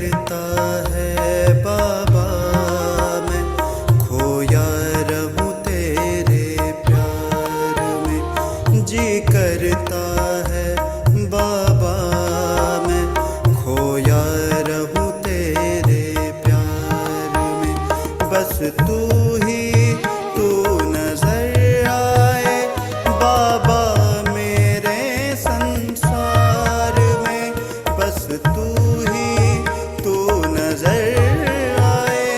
करता है बाबा मैं खोया रहूं तेरे प्यार में। जी करता है बाबा मैं खोया रहूं तेरे प्यार में। बस तू ही तू नजर आए बाबा मेरे संसार में। बस तू ही तू नजर आए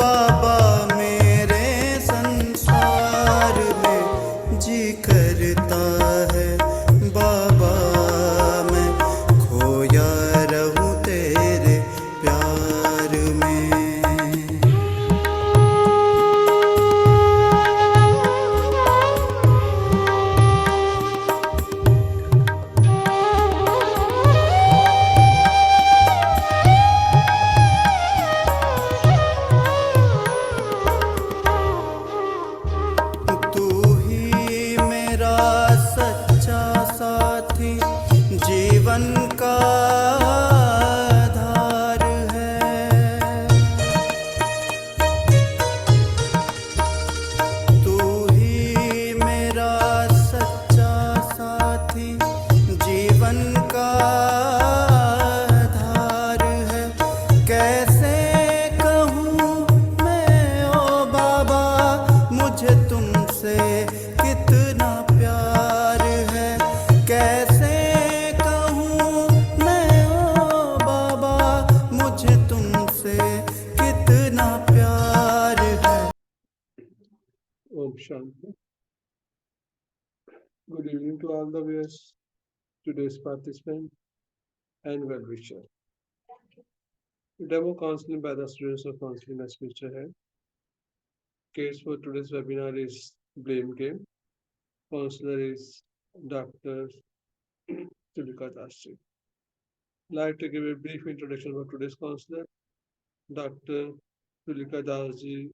बाबा मेरे संसार में। जी करता है बाबा मैं खोया रहूं तेरे प्यार में। तू ही मेरा सच्चा साथी जीवन का आधार है। तू ही मेरा सच्चा साथी जीवन का आधार है। कैसे कहूँ मैं ओ बाबा मुझे तुमसे कितना प्यार है। कैसे कहूँ मैं ओ बाबा मुझे तुमसे कितना प्यार है। Om Shanti. Good evening to all the viewers, today's participant and well-wisher. Demo counseling by the students of counseling as feature head. Case for today's webinar is blame game. Counselor is Dr. Tulika Dastri. Like to give a brief introduction for today's counselor. Dr. Tulika Dastri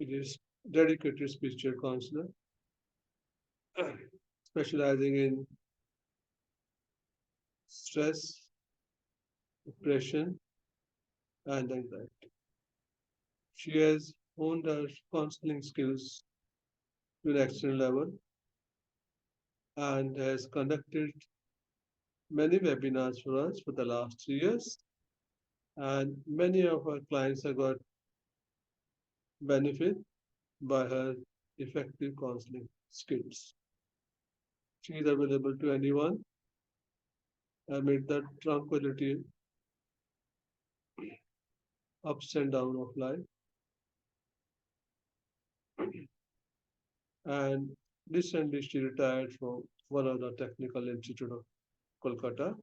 is dedicated spiritual counselor specializing in stress, depression, and anxiety. She has honed her counseling skills to an excellent level and has conducted many webinars for us for the last 3 years. And many of our clients have got benefit by her effective counseling skills. She is available to anyone amid the tranquility, ups and downs of life. And recently she retired from one of the Technical Institute of Kolkata.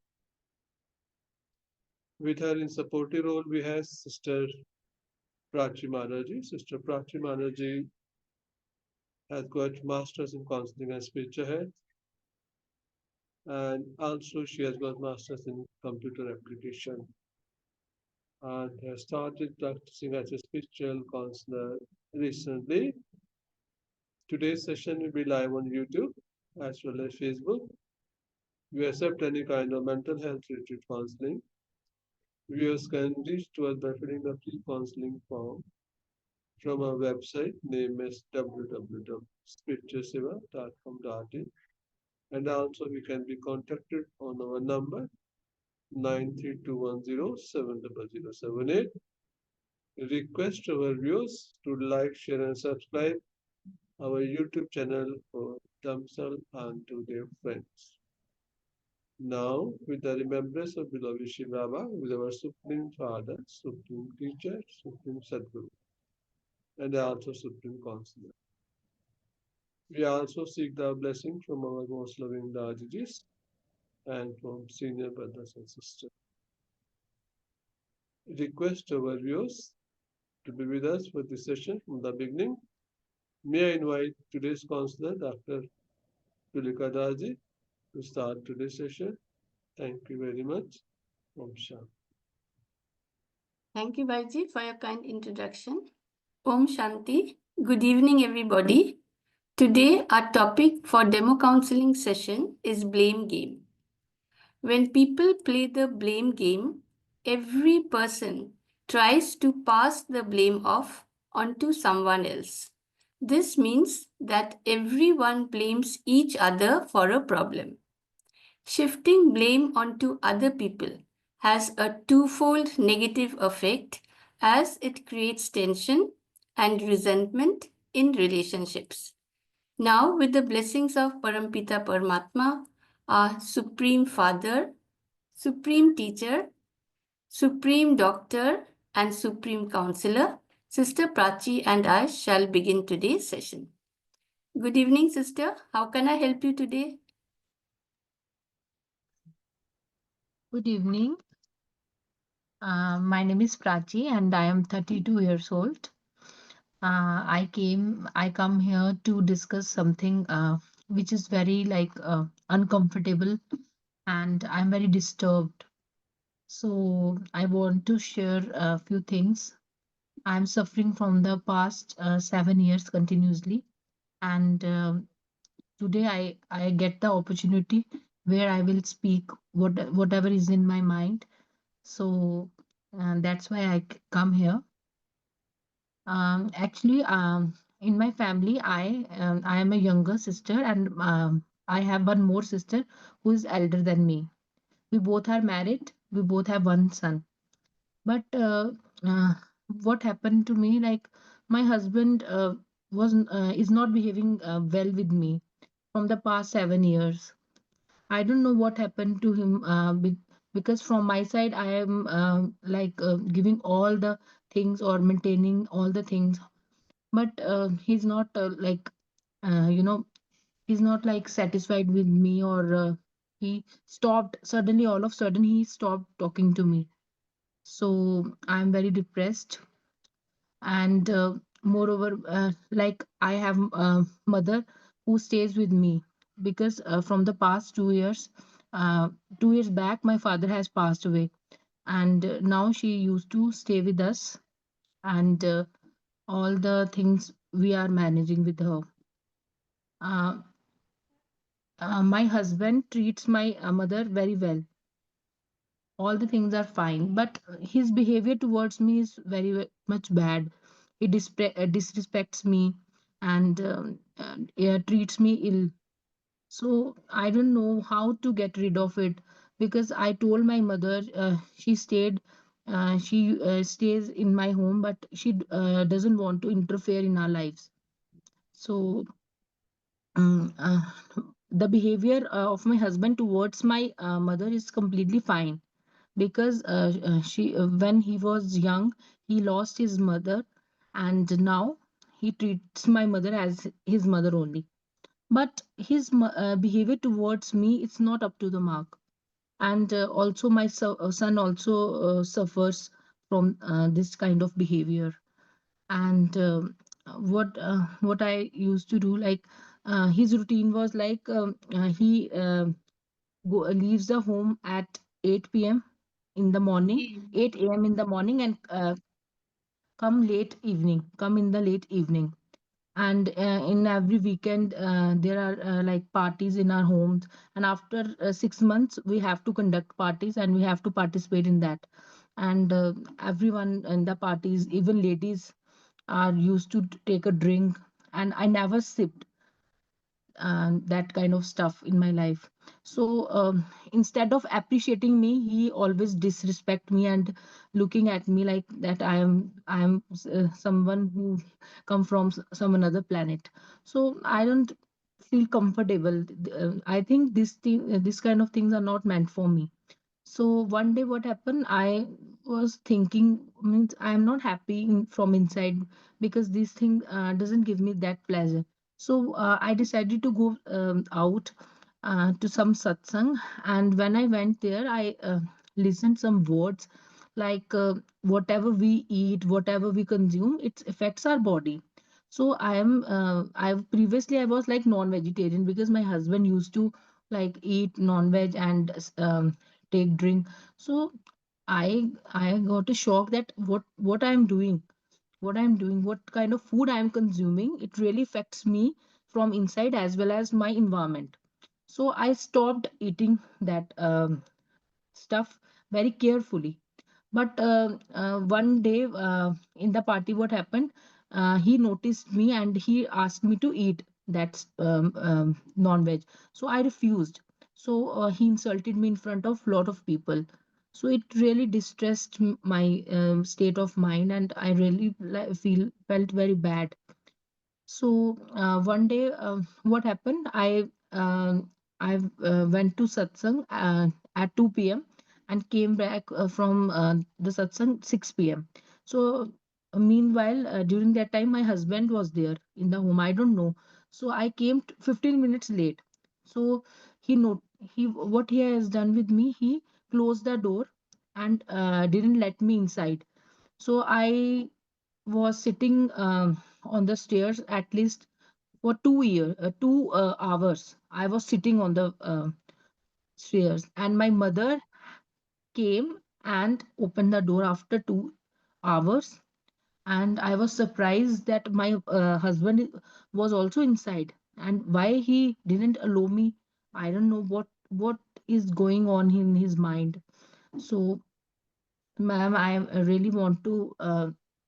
With her in supportive role, we have Sister Prachi Manaji. Sister Prachi Manaji has got Masters in Counseling and Spiritual Health, and also she has got Masters in Computer Application, and has started practicing as a spiritual counselor recently. Today's session will be live on YouTube as well as Facebook. We accept any kind of mental health related counseling. Viewers can reach to us by filling the free counseling form from our website name is www.spiritualseva.com.in, and also we can be contacted on our number 93210700078. Request our viewers to like, share and subscribe our YouTube channel for themselves and to their friends. Now, with the remembrance of beloved Shiv Baba, with our Supreme Father, Supreme Teacher, Supreme Sadguru, and also Supreme Counselor. We also seek the blessing from our most loving Dajis and from senior brothers and sisters. Request our viewers to be with us for this session from the beginning. May I invite today's counselor, Dr. Tulika Daji, to start today's session. Thank you very much. Om Shanti. Thank you, Bhaiji, for your kind introduction. Om Shanti. Good evening, everybody. Today, our topic for demo counseling session is blame game. When people play the blame game, every person tries to pass the blame off onto someone else. This means that everyone blames each other for a problem. Shifting blame onto other people has a twofold negative effect as it creates tension and resentment in relationships. Now, with the blessings of Parampita Paramatma, our Supreme Father, Supreme Teacher, Supreme Doctor, and Supreme Counselor, Sister Prachi and I shall begin today's session. Good evening, Sister. How can I help you today? Good evening. My name is Prachi and I am 32 years old. I come here to discuss something which is very uncomfortable and I'm very disturbed. So I want to share a few things. I'm suffering from the past 7 years continuously, and today I get the opportunity where I will speak whatever is in my mind. So that's why come here. In my family, I am a younger sister, and I have one more sister who is elder than me. We both are married. We both have one son. But uh, what happened to me? Like my husband was is not behaving well with me from the past 7 years. I don't know what happened to him because from my side I am giving all the things or maintaining all the things, but he's not you know he's not like satisfied with me, or he stopped suddenly. All of a sudden he stopped talking to me. So I'm very depressed, and moreover, I have a mother who stays with me because from the past 2 years, 2 years back my father has passed away, and now she used to stay with us, and all the things we are managing with her. uh, my husband treats my mother very well. All the things are fine, but his behavior towards me is much bad. He disrespects me, and treats me ill. So I don't know how to get rid of it, because I told my mother, she stays in my home, but she doesn't want to interfere in our lives. So the behavior of my husband towards my mother is completely fine, because she when he was young he lost his mother, and now he treats my mother as his mother only. But his behavior towards me, it's not up to the mark. And also my son also suffers from this kind of behavior. And what I used to do, his routine was he leaves the home at 8 p.m. in the morning, 8 a.m. in the morning, and come in the late evening. And in every weekend, there are parties in our homes. And after 6 months, we have to conduct parties and we have to participate in that. And everyone in the parties, even ladies, are used to take a drink. And I never sipped that kind of stuff in my life. So instead of appreciating me, he always disrespect me and looking at me like that I am someone who come from some another planet. So I don't feel comfortable. I think this kind of things are not meant for me. So one day what happened, I was thinking, means I'm not happy from inside, because this thing doesn't give me that pleasure. So I decided to go out to some satsang, and when I went there, I listened some words like whatever we eat, whatever we consume, it affects our body. So I previously I was like non-vegetarian, because my husband used to like eat non-veg and take drink. So I got a shock that what I'm doing, what kind of food I'm consuming, it really affects me from inside as well as my environment. So I stopped eating that stuff very carefully. But one day in the party, what happened? He noticed me and he asked me to eat that non-veg. So I refused. So he insulted me in front of lot of people. So it really distressed my state of mind, and I really felt very bad. So one day, what happened? I went to satsang at 2 p.m. and came back from the satsang 6 p.m. So meanwhile, during that time, my husband was there in the home. I don't know. So I came 15 minutes late. So he what he has done with me, he closed the door and didn't let me inside. So I was sitting on the stairs at least for 2 hours. I was sitting on the stairs, and my mother came and opened the door after 2 hours. And I was surprised that my husband was also inside. And why he didn't allow me, I don't know what is going on in his mind. So, ma'am, I really want to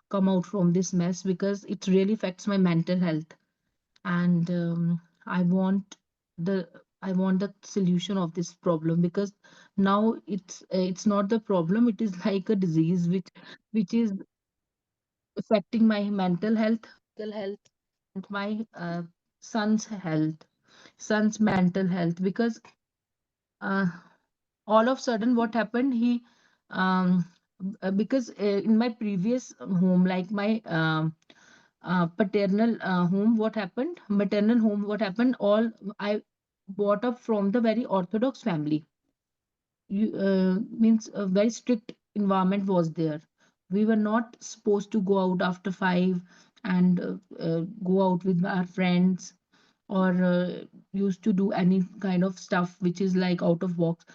come out from this mess because it really affects my mental health, and I want the I want the solution of this problem, because now it's not the problem, it is like a disease which is affecting my mental health and my son's mental health, because uh, all of sudden what happened, he um because in my previous home, like my paternal home, what happened maternal home, what happened, all I brought up from the very orthodox family. You means a very strict environment was there. We were not supposed to go out after 5 and go out with our friends, or used to do any kind of stuff which is like out of box.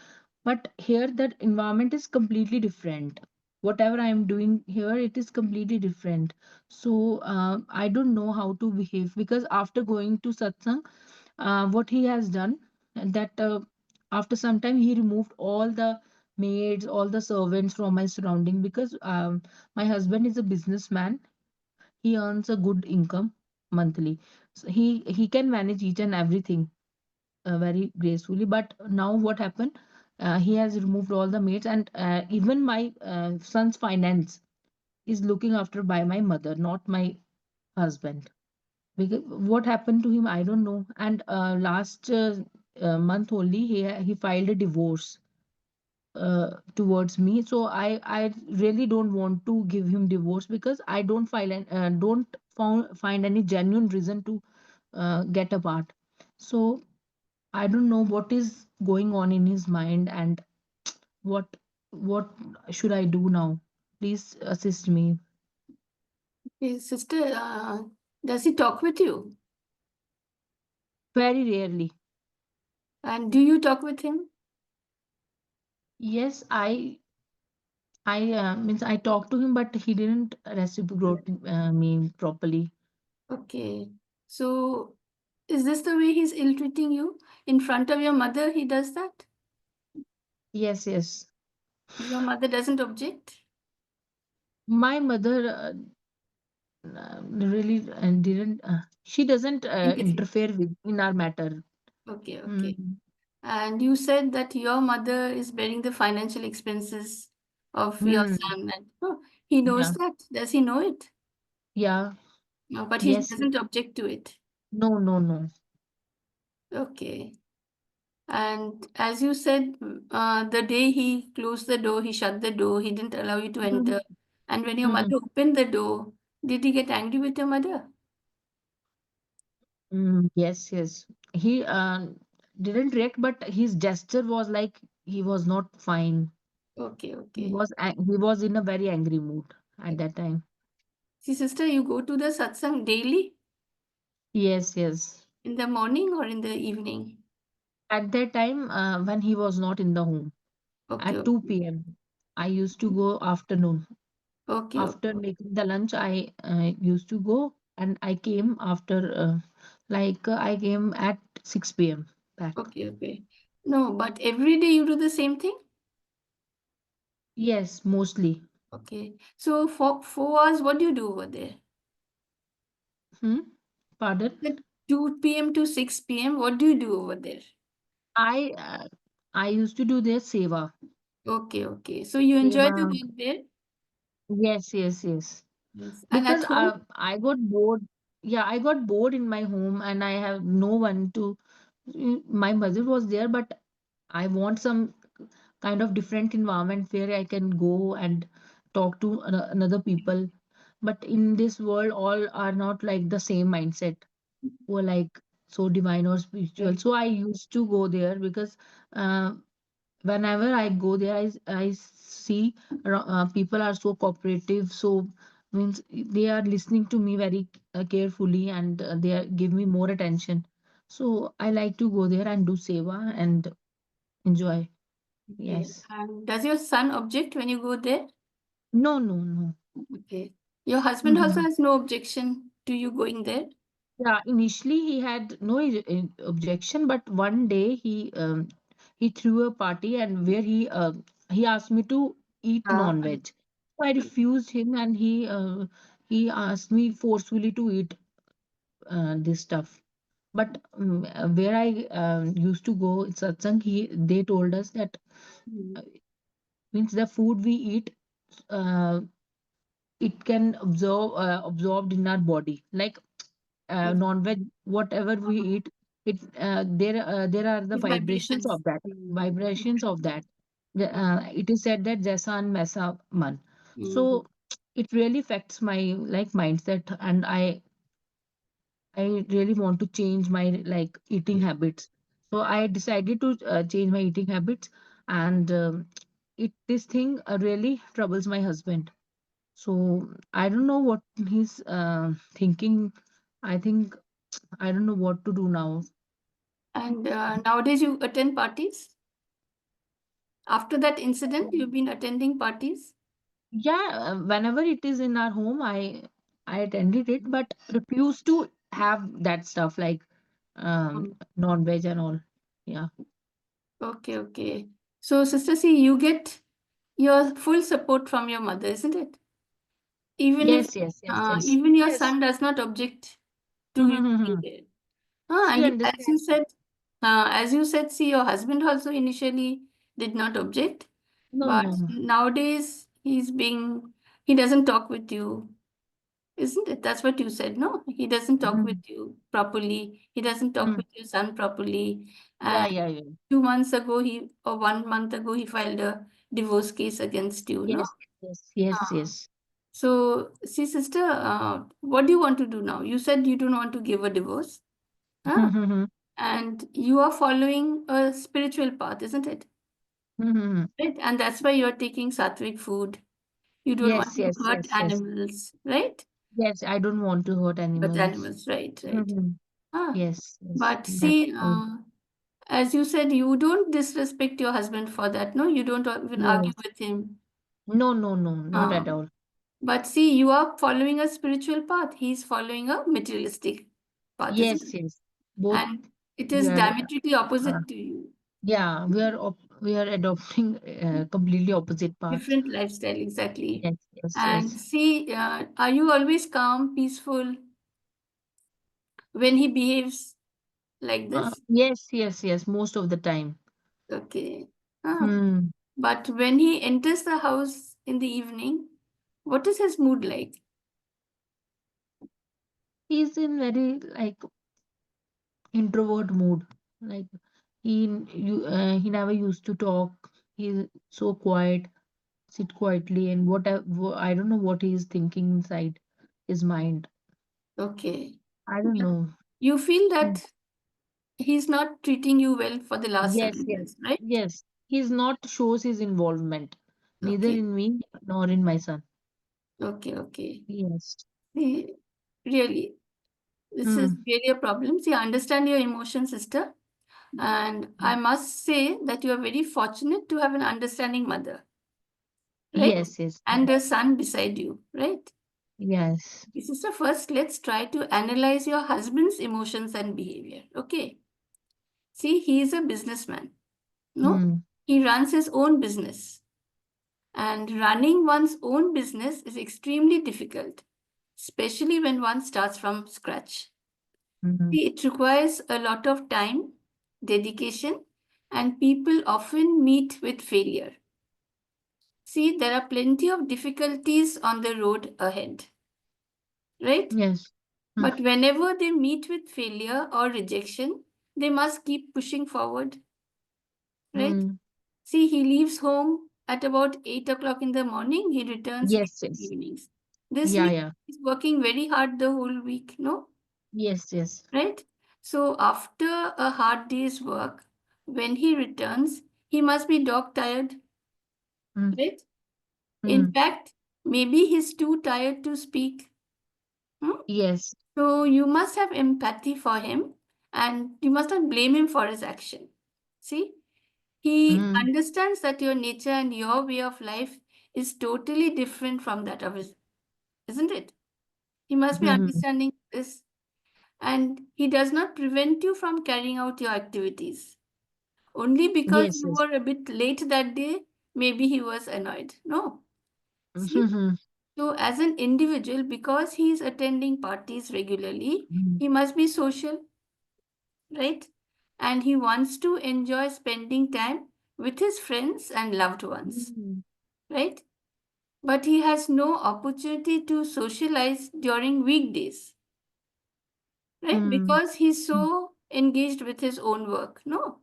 But here that environment is completely different. Whatever I am doing here, it is completely different. So I don't know how to behave, because after going to satsang, what he has done, that after some time he removed all the maids, all the servants from my surrounding, because my husband is a businessman. He earns a good income monthly, so he can manage each and everything very gracefully. But now what happened, he has removed all the maids, and even my son's finance is looking after by my mother, not my husband. Because what happened to him, I don't know. And last month only, he filed a divorce towards me. So I really don't want to give him divorce, because I don't find any genuine reason to get apart. So I don't know what is going on in his mind, and what what should I do now? Please assist me. His sister, does he talk with you? Very rarely. And do you talk with him? Yes, I means I talked to him, but he didn't reciprocate me properly. Okay. So, is this the way he's ill treating you? In front of your mother, he does that? Yes, yes. Your mother doesn't object? My mother really didn't. She doesn't Empathy. interfere with in our matter. Okay, okay. Mm. And you said that your mother is bearing the financial expenses of your Mm. son, and oh, he knows Yeah, that. Does he know it? yeah, No, but he yes. doesn't object to it. No, no, no. Okay. And as you said, the day he closed the door, he shut the door, he didn't allow you to Mhm. enter. And when your Mhm. mother opened the door, did he get angry with your mother? Yes, yes. He didn't react, but his gesture was like he was not fine. Okay, okay. He was in a very angry mood at Okay. that time. See, sister, you go to the satsang daily Yes, yes. in the morning or in the evening? At that time, when he was not in the home, Okay, at okay. 2 p.m., I used to go afternoon. Okay, After okay. making the lunch, I used to go, and I came after, I came at 6 p.m. back. Okay, okay. No, but every day you do the same thing? Yes, mostly. Okay. So for 4 hours, what do you do over there? Hmm? Pardon? At 2 p.m. to 6 p.m., what do you do over there? I uh, I used to do their seva. Okay, okay. So you enjoy Seva. the work there? Yes, yes, yes. Yes. And Because at home? I got bored. Yeah, I got bored in my home, and I have no one to. My mother was there, but I want some kind of different environment where I can go and talk to another people. But in this world, all are not like the same mindset, who are like so divine or spiritual. Right. So I used to go there because uh, whenever I go there, I see people are so cooperative. So means they are listening to me very carefully, and they give me more attention. So I like to go there and do seva and enjoy. Okay. Yes. And does your son object when you go there? No, no, no. Okay. Your husband also Mhm. has no objection to you going there? Yeah, initially he had no objection, but one day he threw a party and where he asked me to eat Uh, non-veg. So I refused him, and he asked me forcefully to eat this stuff. But where I used to go in satsang, they told us that mm, uh, means the food we eat, uh, it can absorbed in our body. Like yes. non-veg, whatever we eat, it there are the With vibrations vibrations. of that. Vibrations of that. It is said that Jaisa and Mesa Man. Mm. So it really affects my like mindset, and I really want to change my like eating habits. So I decided to change my eating habits, and it this thing really troubles my husband. So I don't know what he's thinking. I think I don't know what to do now. And nowadays you attend parties? After that incident, you've been attending parties? Yeah, whenever it is in our home, I attended it, but refuse to have that stuff like Mm. non-veg and all. Yeah. Okay, okay. So, Sister C, you get your full support from your mother, isn't it? Even if Yes, yes, yes, yes. even your Yes. son does not object to you being Mm-hmm. there. She And understands. as you said, see, your husband also initially did not object, No, but no, no. nowadays he doesn't talk with you, isn't it? That's what you said, no? He doesn't talk with Mm. you properly. He doesn't talk Mm. with your son properly. Yeah, And yeah, yeah. 2 months ago, or 1 month ago, he filed a divorce case against you, no? Yes, yes, yes, Uh, yes. so, see, sister, what do you want to do now? You said you don't want to give a divorce, huh? Mm-hmm. And you are following a spiritual path, isn't it? Mm-hmm. Right? And that's why you're taking sattvic food. You don't want Yes, to yes, hurt yes, yes. animals, right? Yes, I don't want to hurt Hurt animals. animals, right, right. Mm-hmm. Ah, Yes, yes. but That's see, true. as you said, you don't disrespect your husband for that. No, you don't even argue Yes. with him. No, no, no, not at Um, all. but see, you are following a spiritual path. He's following a materialistic path, isn't Yes, it? yes. Both And it we is are, diametrically uh, opposite to you. yeah, we are adopting completely opposite paths. Different lifestyle, exactly. Yes, yes, And yes. see, are you always calm, peaceful when he behaves like this? Yes, yes, yes. Most of the time. Okay. Ah, Hmm. but when he enters the house in the evening, what is his mood like? He's in very like introvert mood. Like he never used to talk. He's so quiet, sit quietly, and I don't know what he is thinking inside his mind. Okay. I don't But know. you feel Hmm. that he's not treating you well for the last Yes, 7 years, yes, right? yes. He's not shows his involvement, neither Okay. in me nor in my son. Okay, okay. Yes. See, really, this is Hmm. really a problem. See, I understand your emotion, sister. And I must say that you are very fortunate to have an understanding mother, right? Yes, yes, And a son beside you, right? yes. Okay, sister, first let's try to analyze your husband's emotions and behavior. Okay. See, he is a businessman. No? Hmm. He runs his own business. And running one's own business is extremely difficult, especially when one starts from scratch. Mhm. See, it requires a lot of time, dedication, and people often meet with failure. See, there are plenty of difficulties on the road ahead, right? Yes. Mm. But whenever they meet with failure or rejection, they must keep pushing forward, right? Mm. See, he leaves home at about 8 o'clock in the morning, he returns late Yes, in the yes. evenings. This Yeah, means yeah. he's working very hard the whole week, no? Yes, yes. Right? So, after a hard day's work, when he returns, he must be dog tired, Mm. right? In Mm. fact, maybe he's too tired to speak. Hmm? Yes. So you must have empathy for him and you must not blame him for his action. See, he Mm. understands that your nature and your way of life is totally different from that of his, isn't it? He must be Mhm. understanding this and he does not prevent you from carrying out your activities. Only because Yes, you yes. were a bit late that day, maybe he was annoyed. No. See, Mhm. so as an individual, because he is attending parties regularly, Mm. he must be social, right? And he wants to enjoy spending time with his friends and loved ones, Mm. right? But he has no opportunity to socialize during weekdays, right? Mm. Because he's so engaged with his own work, no?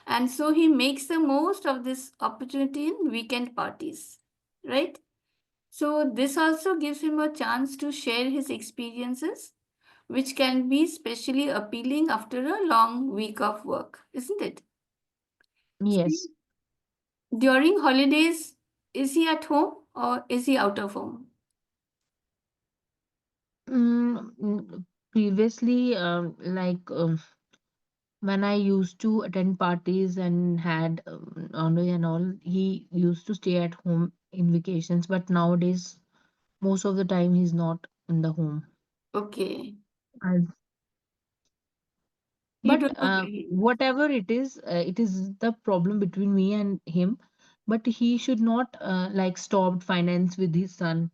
And so he makes the most of this opportunity in weekend parties, right? So this also gives him a chance to share his experiences, which can be especially appealing after a long week of work, isn't it? See, Yes. during holidays, is he at home or is he out of home? Previously, when I used to attend parties and had envoy and all, he used to stay at home in vacations. But nowadays, most of the time, he's not in the home. Okay. And, You but don't know where he is. whatever it is the problem between me and him. But he should not like stop finance with his son,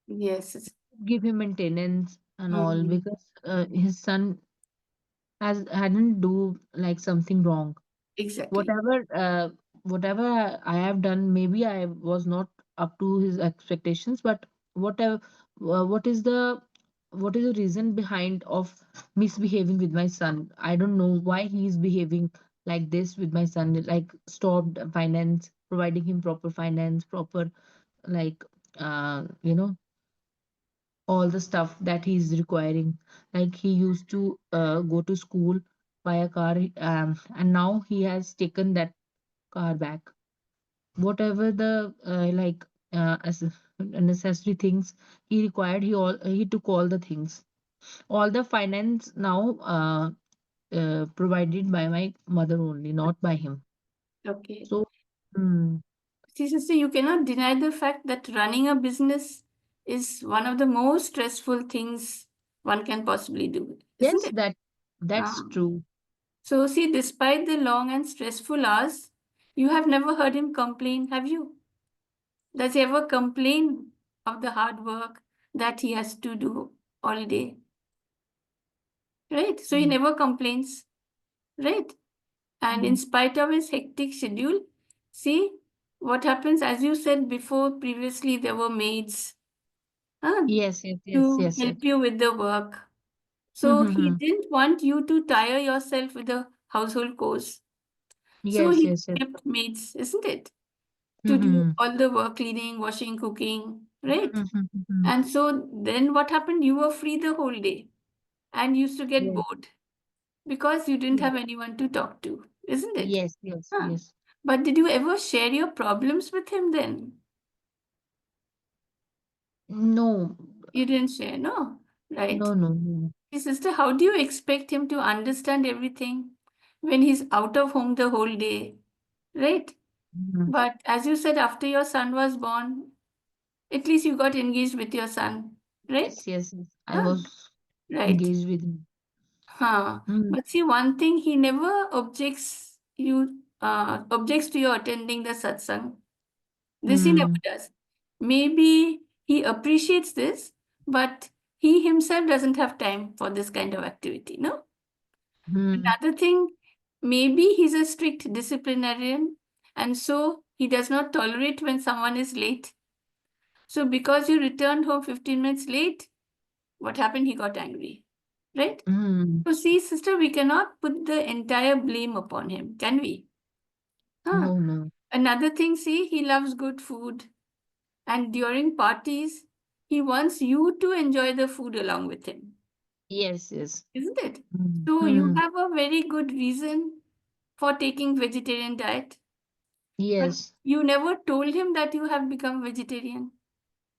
Yes. give him maintenance and all, Mhm. because his son has hadn't do like something wrong. Exactly. Whatever I have done, maybe I was not up to his expectations, but whatever what is the reason behind of misbehaving with my son? I don't know why he is behaving like this with my son, like stopped finance, providing him proper finance, proper like all the stuff that he's requiring. Like he used to go to school by a car, and now he has taken that car back. Whatever the as necessary things he required, he took all the things. All the finance now provided by my mother only, not by him. Okay. So, mm, See, sister, you cannot deny the fact that running a business is one of the most stressful things one can possibly do, isn't yes, it? that's Ah. true. So, see, despite the long and stressful hours, you have never heard him complain, have you? Does he ever complain of the hard work that he has to do all day? Right? So he Mm. never complains, right? And in Mm. spite of his hectic schedule, see what happens, as you said before, previously there were maids huh, Yes, yes, yes, to yes, yes. help you with the work. So he Mm-hmm. didn't want you to tire yourself with the household chores. So Yes, he yes, yes. kept maids, isn't it? To do Mm-hmm. all the work, cleaning, washing, cooking, right? Mm-hmm. And so then what happened? You were free the whole day and used to get Yes, bored because you didn't yes, have anyone to talk to, isn't it? yes, yes, Huh. yes. But did you ever share your problems with him then? No, You didn't share, no? Right. no, no, no. See, sister, how do you expect him to understand everything when he's out of home the whole day? Right? Mhm. But as you said, after your son was born, at least you got engaged with your son, right? Yes, yes, yes. I Huh. was Right. engaged with him. Huh. Mm. But see, one thing, he never objects to your attending the satsang. This he never Hmm. does. Maybe he appreciates this, but he himself doesn't have time for this kind of activity, no? Hmm. Another thing, maybe he's a strict disciplinarian, and so he does not tolerate when someone is late. So because you returned home 15 minutes late, what happened? He got angry, right? Hmm. So see, sister, we cannot put the entire blame upon him, can we? Huh. No, no. Another thing, see, he loves good food. And during parties, he wants you to enjoy the food along with him, Yes, yes. isn't it? Hmm. So you Hmm. have a very good reason for taking vegetarian diet, but Yes. you never told him that you have become vegetarian,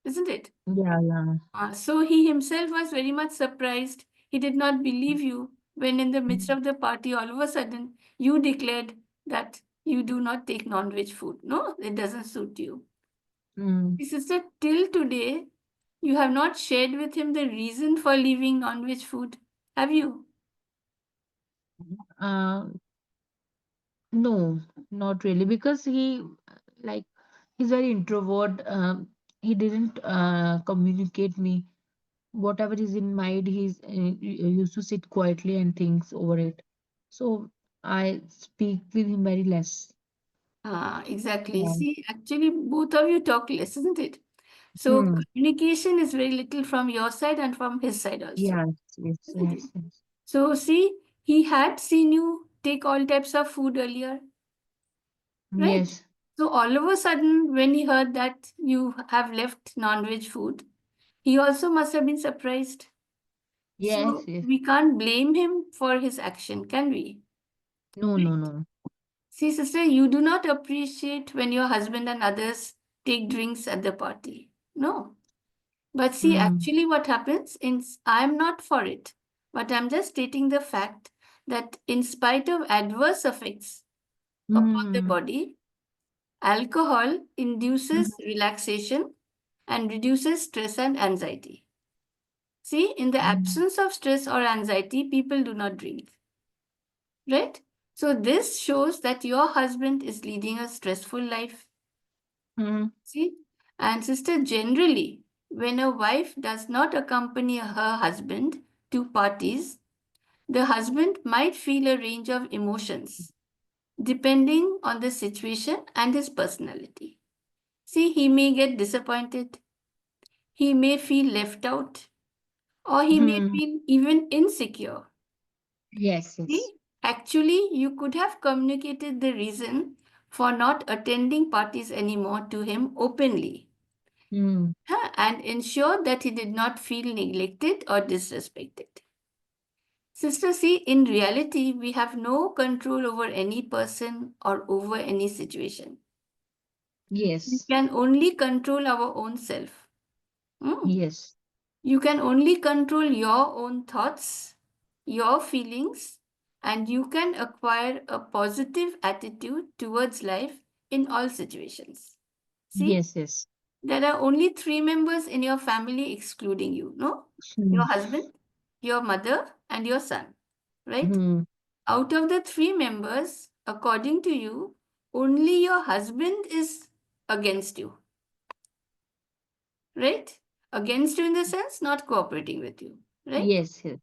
isn't it? Yeah, yeah. So he himself was very much surprised. He did not believe you when, in the midst Hmm. of the party, all of a sudden you declared that you do not take non-veg food. No, it doesn't suit you. Hmm. Sister, till today, you have not shared with him the reason for leaving non-veg food, have you? Uh, no, not really, because he, like, he's very introvert. He didn't communicate me. Whatever is in mind, he's used to sit quietly and thinks over it. So I speak with him very less. Exactly. Yeah. See, actually, both of you talk less, isn't it? So Hmm. communication is very little from your side and from his side also, Yes, yes, isn't it? yes, yes. So see, he had seen you take all types of food earlier, right? Yes, So all of a sudden, when he heard that you have left non-veg food, he also must have been surprised. yes, So yes. we can't blame him for his action, can we? No, no, Right. no. See, sister, you do not appreciate when your husband and others take drinks at the party. No. But see, Hmm. actually, what happens is I'm not for it, but I'm just stating the fact that in spite of adverse effects upon the Hmm. body, alcohol Hmm. induces relaxation and reduces stress and anxiety. See, in the Hmm. absence of stress or anxiety, people do not drink. Right? So this shows that your husband is leading a stressful life. Hmm. See? And sister, generally, when a wife does not accompany her husband to parties, the husband might feel a range of emotions depending on the situation and his personality. See, he may get disappointed, he may feel left out, or he may Hmm. feel even insecure. Yes, yes. See, actually, you could have communicated the reason for not attending parties anymore to him openly, Hmm. and ensure that he did not feel neglected or disrespected. Sister, see, in reality, we have no control over any person or over any situation. We Yes, can only control our own self. Hmm. yes, You can only control your own thoughts, your feelings, and you can acquire a positive attitude towards life in all situations. See, yes, yes. there are only three members in your family excluding you, no? Hmm. Your husband, your mother, and your son, right? Hmm. Out of the three members, according to you, only your husband is against you, right? Against you in the sense not cooperating with you, right? Yes, yes.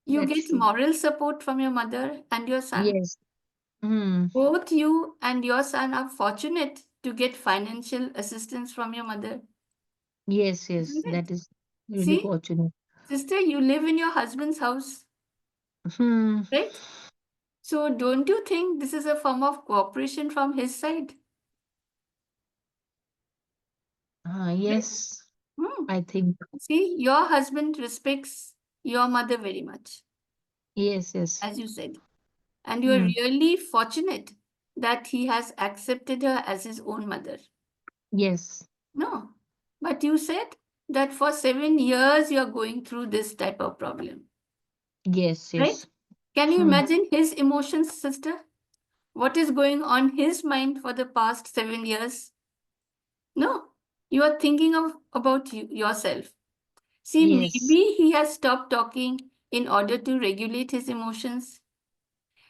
You That's get true. moral support from your mother and your son. Yes. Hmm. Both you and your son are fortunate to get financial assistance from your mother, Yes, yes. isn't it? That is really See, fortunate. sister, you live in your husband's house, Hmm. right? So don't you think this is a form of cooperation from his side? Right? Yes, Hmm. I think. See, your husband respects your mother very much, Yes, yes. as you said. And you are Hmm. really fortunate that he has accepted her as his own mother. Yes. No. But you said that for 7 years you are going through this type of problem, Yes, right? yes. Can you Hmm. imagine his emotions, sister? What is going on his mind for the past 7 years? No. You are thinking of about yourself. See, Yes. maybe he has stopped talking in order to regulate his emotions.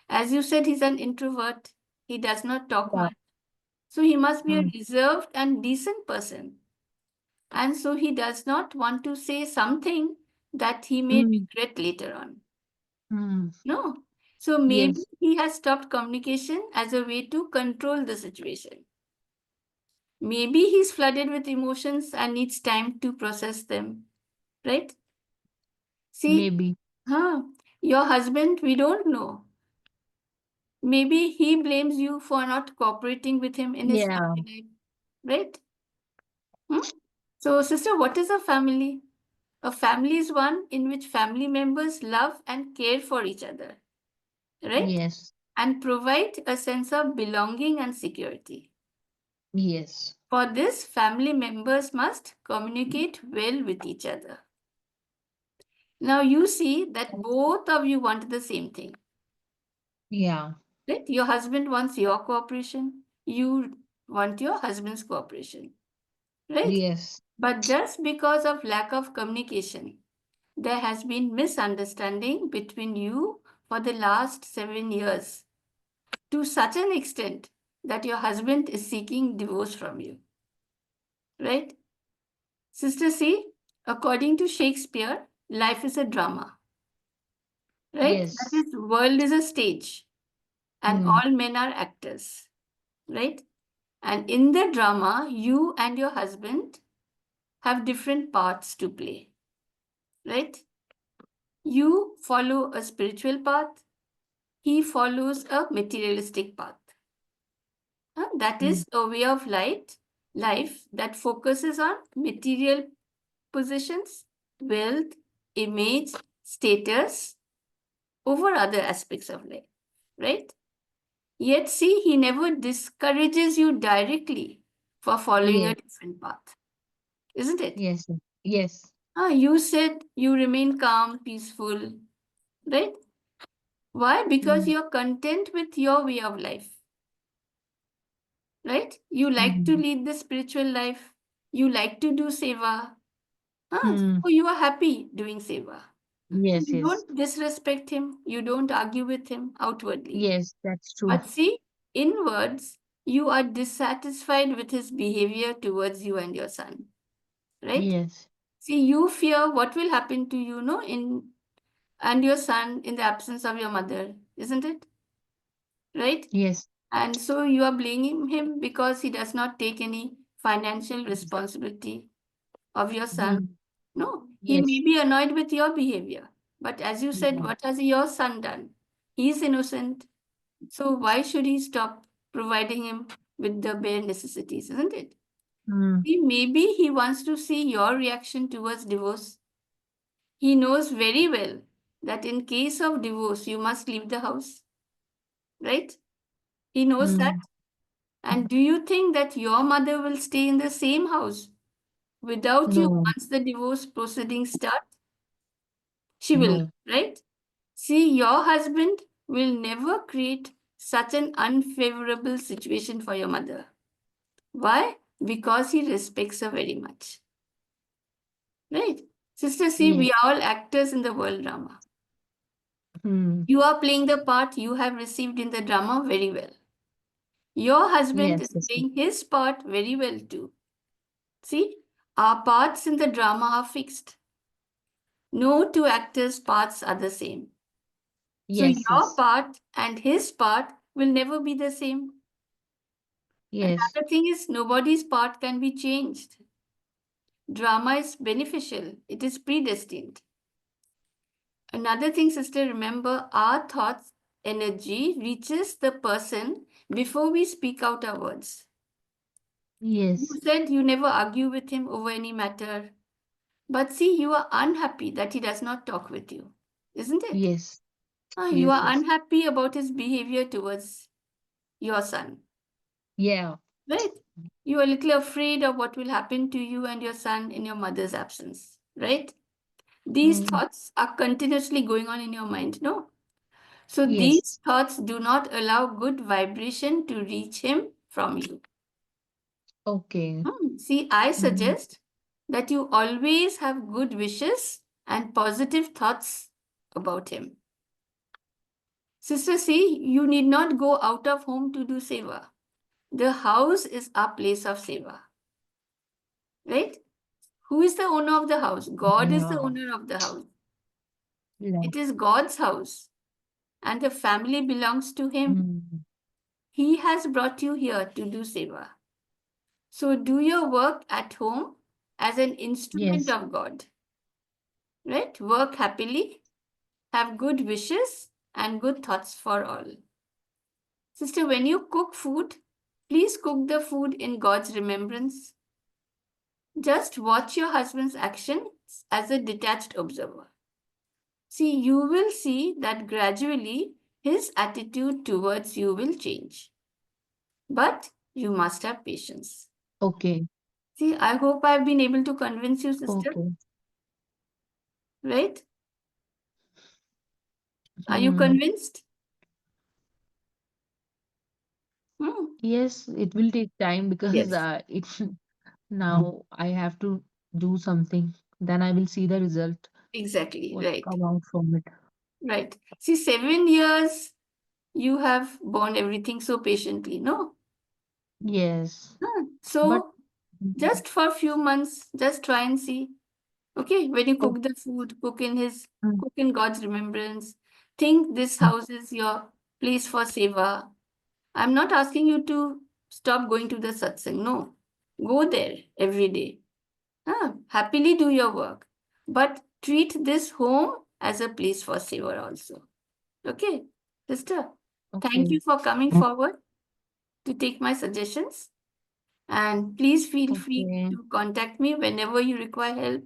As you said, he's an introvert. He does not talk Yeah. much. So he must be a Hmm. reserved and decent person. And so he does not want to say something that he may Hmm. regret later on. Hmm. No. So maybe Yes. he has stopped communication as a way to control the situation. Maybe he's flooded with emotions and needs time to process them, right? See, Maybe. your husband, we don't know. Maybe he blames you for not cooperating with him in his Yeah. family life, right? Hmm? So, sister, what is a family? A family is one in which family members love and care for each other, right? Yes. And provide a sense of belonging and security. Yes. For this, family members must communicate well with each other. Now, you see that both of you want the same thing, Yeah. right? Your husband wants your cooperation, you want your husband's cooperation, right? Yes. But just because of lack of communication, there has been misunderstanding between you for the last 7 years to such an extent that your husband is seeking divorce from you, right? Sister C, according to Shakespeare, life is a drama, right? That Yes. is, world is a stage and Hmm. all men are actors, right? And in the drama, you and your husband have different parts to play, right? You follow a spiritual path, he follows a materialistic path. That Hmm. is a way of life that focuses on material positions, wealth, image, status over other aspects of life, right? Yet, see, he never discourages you directly for following a Yes. different path, isn't it? Yes. Yes. You said you remain calm, peaceful, right? Why? Because Hmm. you're content with your way of life, right? You like to Hmm. lead the spiritual life, you like to do seva. Hmm. So you are happy doing seva. So Yes. you Yes. don't disrespect him, you don't argue with him outwardly. Yes. That's true. But see, inwards, you are dissatisfied with his behavior towards you and your son, right? Yes. See, you fear what will happen to you, no, in and your son in the absence of your mother, isn't it? Right? Yes. And so you are blaming him because he does not take any financial responsibility of your son. Hmm. No, he may Yes. be annoyed with your behavior. But as you said, Yeah. what has your son done? He is innocent. So why should he stop providing him with the bare necessities, isn't it? Hmm. See, maybe he wants to see your reaction towards divorce. He knows very well that in case of divorce, you must leave the house, right? He knows that. Hmm. And do you think that your mother will stay in the same house without you No. once the divorce proceedings start? She will, No. right? See, your husband will never create such an unfavorable situation for your mother. Why? Because he respects her very much. Right? Sister, see, Yes. we are all actors in the world drama. Hmm. You are playing the part you have received in the drama very well. Your husband Yes. is Yes. playing his part very well too. See, our parts in the drama are fixed. No two actors' parts are the same. So Yes. your Yes. part and his part will never be the same. Yes. Another thing is nobody's part can be changed. Drama is beneficial, it is predestined. Another thing, sister, remember our thoughts, energy reaches the person before we speak out our words. You Yes. said you never argue with him over any matter, but see, you are unhappy that he does not talk with you, isn't it? Yes. You Yes. are Yes. unhappy about his behavior towards your son, Yeah. right? You are a little afraid of what will happen to you and your son in your mother's absence, right? These Hmm. thoughts are continuously going on in your mind, no? So these Yes. thoughts do not allow good vibration to reach him from you. Okay. See, I Hmm. suggest that you always have good wishes and positive thoughts about him. Sister, see, you need not go out of home to do seva. The house is our place of seva, right? Who is the owner of the house? God is the Yeah. owner of the house. Right. It is God's house, and the family belongs to Him. Mm. He has brought you here to do seva. So do your work at home as an instrument Yes. of God, right? Work happily, have good wishes and good thoughts for all. Sister, when you cook food, please cook the food in God's remembrance. Just watch your husband's actions as a detached observer. See, you will see that gradually his attitude towards you will change. But you must have patience. Okay. See, I hope I've been able to convince you, sister, Okay. right? Are you Hmm. convinced? Hmm. Yes, it will take time because Yes, it now I have to do something. Then I will see the result, exactly, what right, come out from it. right. See, 7 years you have borne everything so patiently, no? Yes. But So just for a few months, just try and see. Okay, when you oh, cook the food, mm, cook in God's remembrance. Think this mm, house is your place for seva. I'm not asking you to stop going to the satsang. No, go there every day. Happily do your work, but treat this home as a place for seva also. Okay, sister. Thank okay. you for coming forward to take my suggestions, and please feel free Okay. to contact me whenever you require help.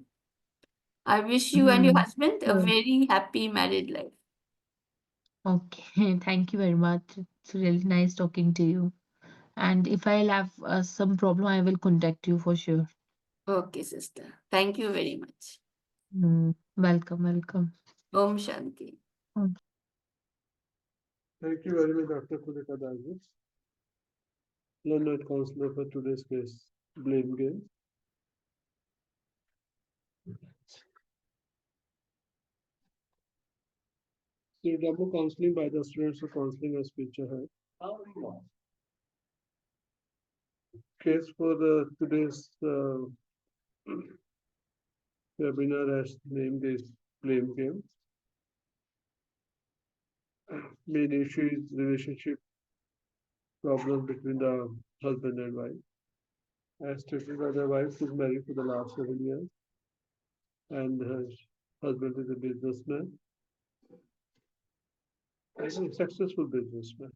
I wish you and your Hmm. husband a Sure. very happy married life. Okay. Thank you very much. It's really nice talking to you. And if I'll have some problem, I will contact you for sure. Okay, sister. Thank you very much. Welcome, welcome. Om Shanti. Mm. Thank you very much, Dr. Kulika Davis, learned counselor for today's case, blame game. So, demo counseling by the students of counseling as feature hai. Case for today's webinar as named is blame game. Main issue is relationship problems between the husband and wife. As stated by the wife is married for the last 7 years and her husband is a businessman, a successful businessman.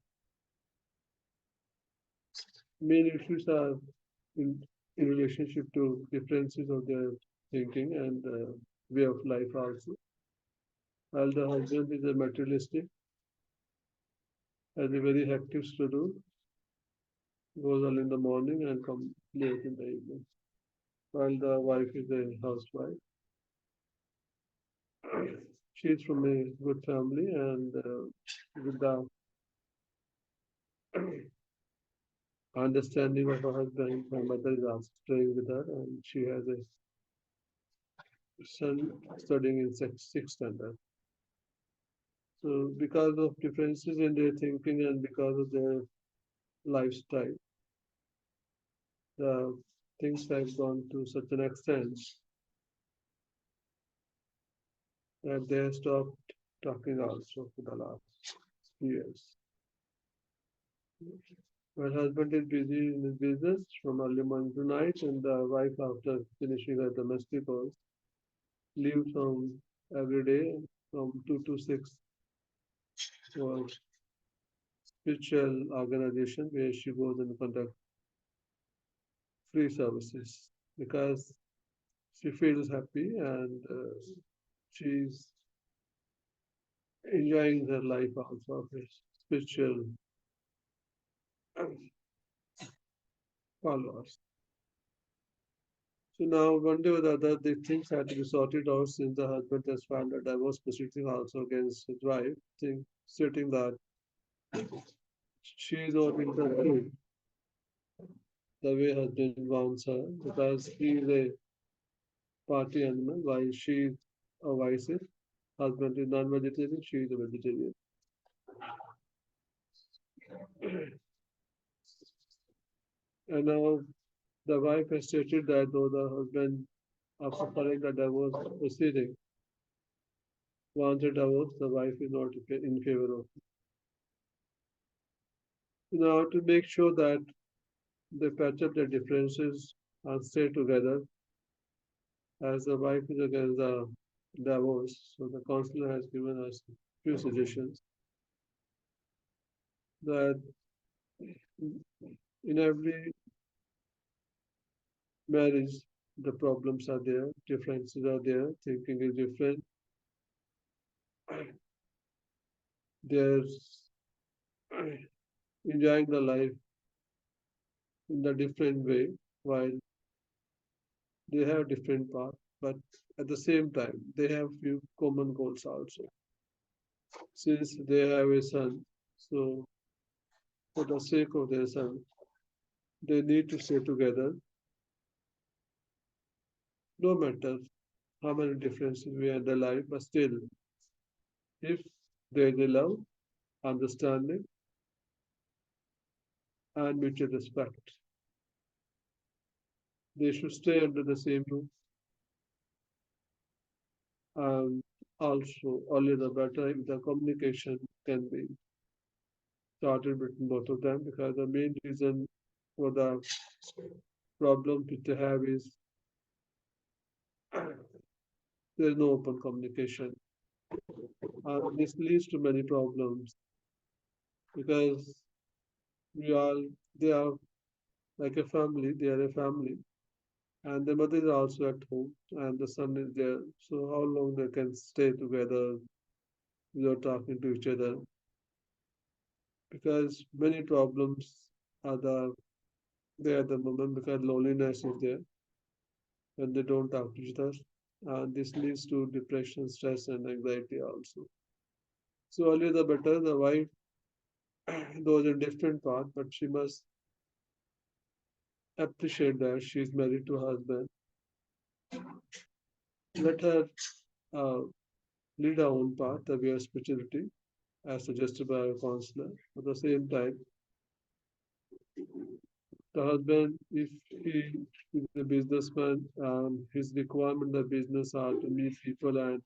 Main issues are in relationship to differences of their thinking and way of life also. While the husband is a materialistic, has a very hectic schedule, goes early in the morning and come late in the evening. While the wife is a housewife, she is from a good family and with the understanding of her husband, my mother is also staying with her and she has a son studying in sixth standard. So because of differences in their thinking and because of their lifestyle, the things have gone to such an extent that they have stopped talking also for the last years. My husband is busy in his business from early morning to night, and the wife, after finishing her domestic work, leaves from every day from 2 to 6 for spiritual organization where she goes and conduct free services because she feels happy and she's enjoying her life also of a spiritual followers. So now one day or the other, the things had to be sorted out since the husband has filed a divorce proceeding also against his wife, stating that she is not interested the way husband wants her because he is a party animal while she is a vice. Husband is non-vegetarian, she is a vegetarian. And now the wife has stated that though the husband, after filing the divorce proceeding, wants a divorce, the wife is not in favor of it. Now, to make sure that they patch up their differences and stay together, as the wife is against the divorce, so the counselor has given us few suggestions that in every marriage, the problems are there, differences are there, thinking is different. There's enjoying the life in a different way, while they have different paths, but at the same time, they have few common goals also. Since they have a son, so for the sake of their son, they need to stay together, no matter how many differences we have in their life, but still, if there is a love, understanding, and mutual respect, they should stay under the same roof. And also, only the better if the communication can be started between both of them, because the main reason for the problem which they have is there is no open communication. And this leads to many problems because we are they are like a family, they are a family, and the mother is also at home and the son is there. So how long they can stay together without talking to each other? Because many problems are there at the moment because loneliness is there when they don't talk to each other. And this leads to depression, stress, and anxiety also. So earlier the better, the wife goes a different path, but she must appreciate that she is married to her husband. Let her uh, lead her own path, the way of spirituality, as suggested by our counselor. At the same time, the husband, if he is a businessman and his requirement of business are to meet people and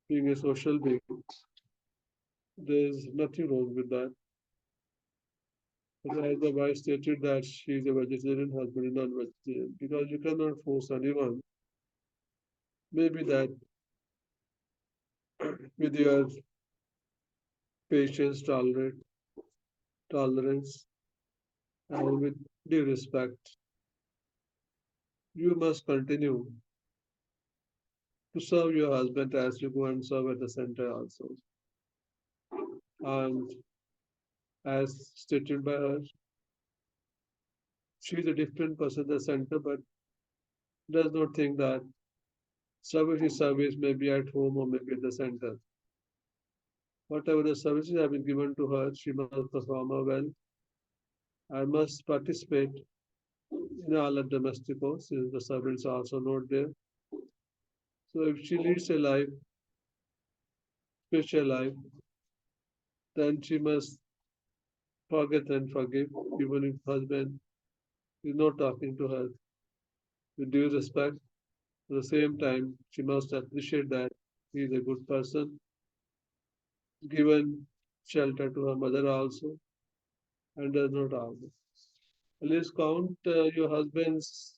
being a social being, there's nothing wrong with that. But as the wife stated that she is a vegetarian, husband is non-vegetarian, because you cannot force anyone. Maybe that with your patience, tolerance, and with due respect, you must continue to serve your husband as you go and serve at the center also. And as stated by her, she is a different person at the center, but does not think that service is service, maybe at home or maybe at the center. Whatever the services have been given to her, she must perform her well and must participate in all the domestic work since the servants are also not there. So if she leads a life, spiritual life, then she must forget and forgive, even if husband is not talking to her with due respect. At the same time, she must appreciate that he is a good person, given shelter to her mother also, and does not harm her. At least count your husband's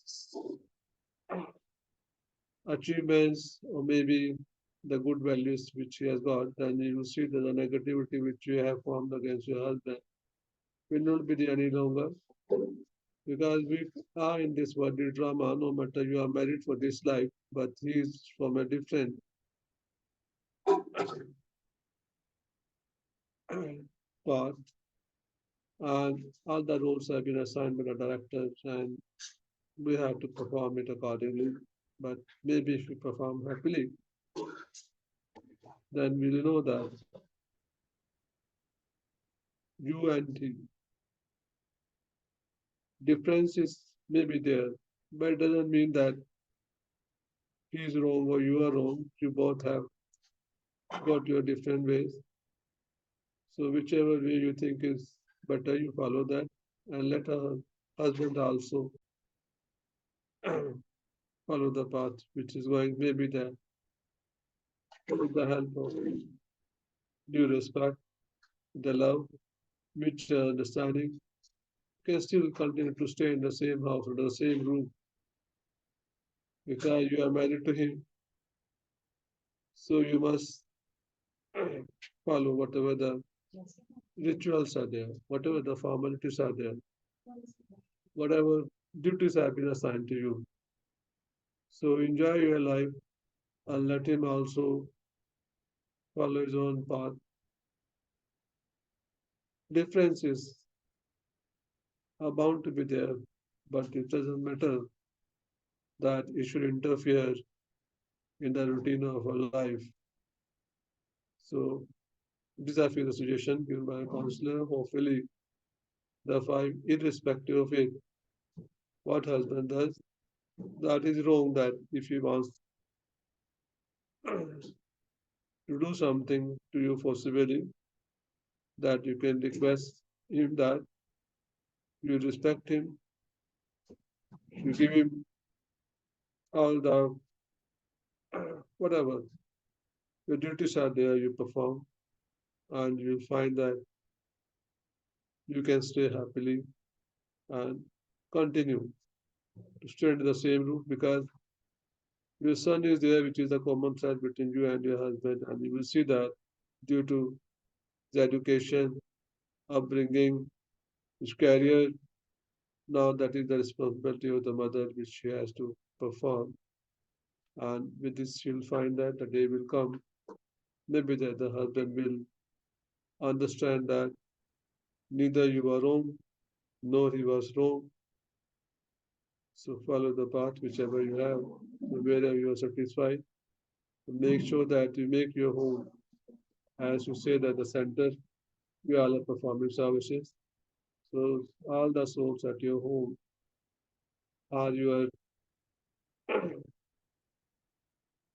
achievements or maybe the good values which he has got, then you will see that the negativity which you have formed against your husband will not be there any longer. Because we are in this worldly drama, no matter you are married for this life, but he is from a different path, and all the roles have been assigned by the director, and we have to perform it accordingly. But maybe if we perform happily, then we'll know that you and he differences may be there, but it doesn't mean that he is wrong or you are wrong. You both have got your different ways. So whichever way you think is better, you follow that and let her husband also follow the path which is going maybe there with the help of due respect, the love, mutual understanding, can still continue to stay in the same house or the same room because you are married to him. So you must follow whatever the rituals are there, whatever the formalities are there, whatever duties have been assigned to you. So enjoy your life and let him also follow his own path. Differences are bound to be there, but it doesn't matter that it should interfere in the routine of our life. So these are few the suggestions given by a counselor. Hopefully, the five, irrespective of it, what husband does, that is wrong. That if he wants to do something to you forcibly, that you can request him that you respect him, you give him all the whatever your duties are there, you perform, and you'll find that you can stay happily and continue to stay in the same roof because your son is there, which is the common thread between you and your husband, and you will see that due to his education, upbringing, his career, now that is the responsibility of the mother which she has to perform. And with this, she'll find that the day will come, maybe that the husband will understand that neither you are wrong nor he was wrong. So follow the path whichever you have, so wherever you are satisfied. Make sure that you make your home, as you say, that the center you all are performing services. So all the souls at your home are your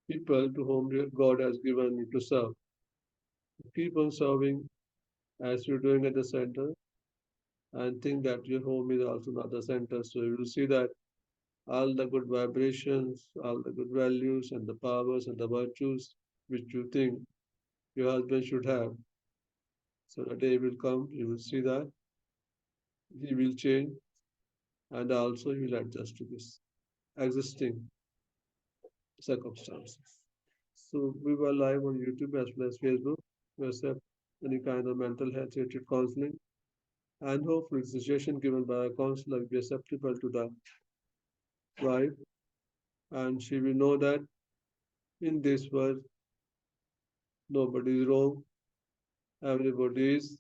people to whom God has given you to serve. Keep on serving as you're doing at the center and think that your home is also not the center. So you will see that all the good vibrations, all the good values and the powers and the virtues which you think your husband should have. So the day will come, you will see that he will change and also he will adjust to this existing circumstances. So we were live on YouTube as well as Facebook. We accept any kind of mental health related counseling and hopefully the suggestion given by a counselor will be acceptable to the wife and she will know that in this world nobody is wrong, everybody is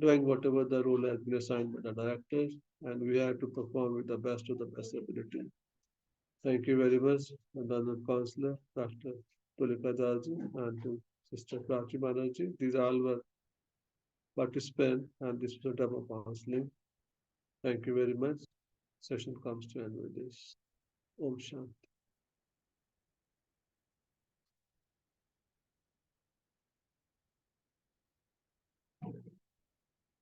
doing whatever the role has been assigned by the directors and we have to perform with the best of the best ability. Thank you very much, Madam Counselor, Dr. Tulika Daji, and to Sister Prachi Banerjee. These all were participants, and this was a demo counseling. Thank you very much. Session comes to end with this. Om Shanti.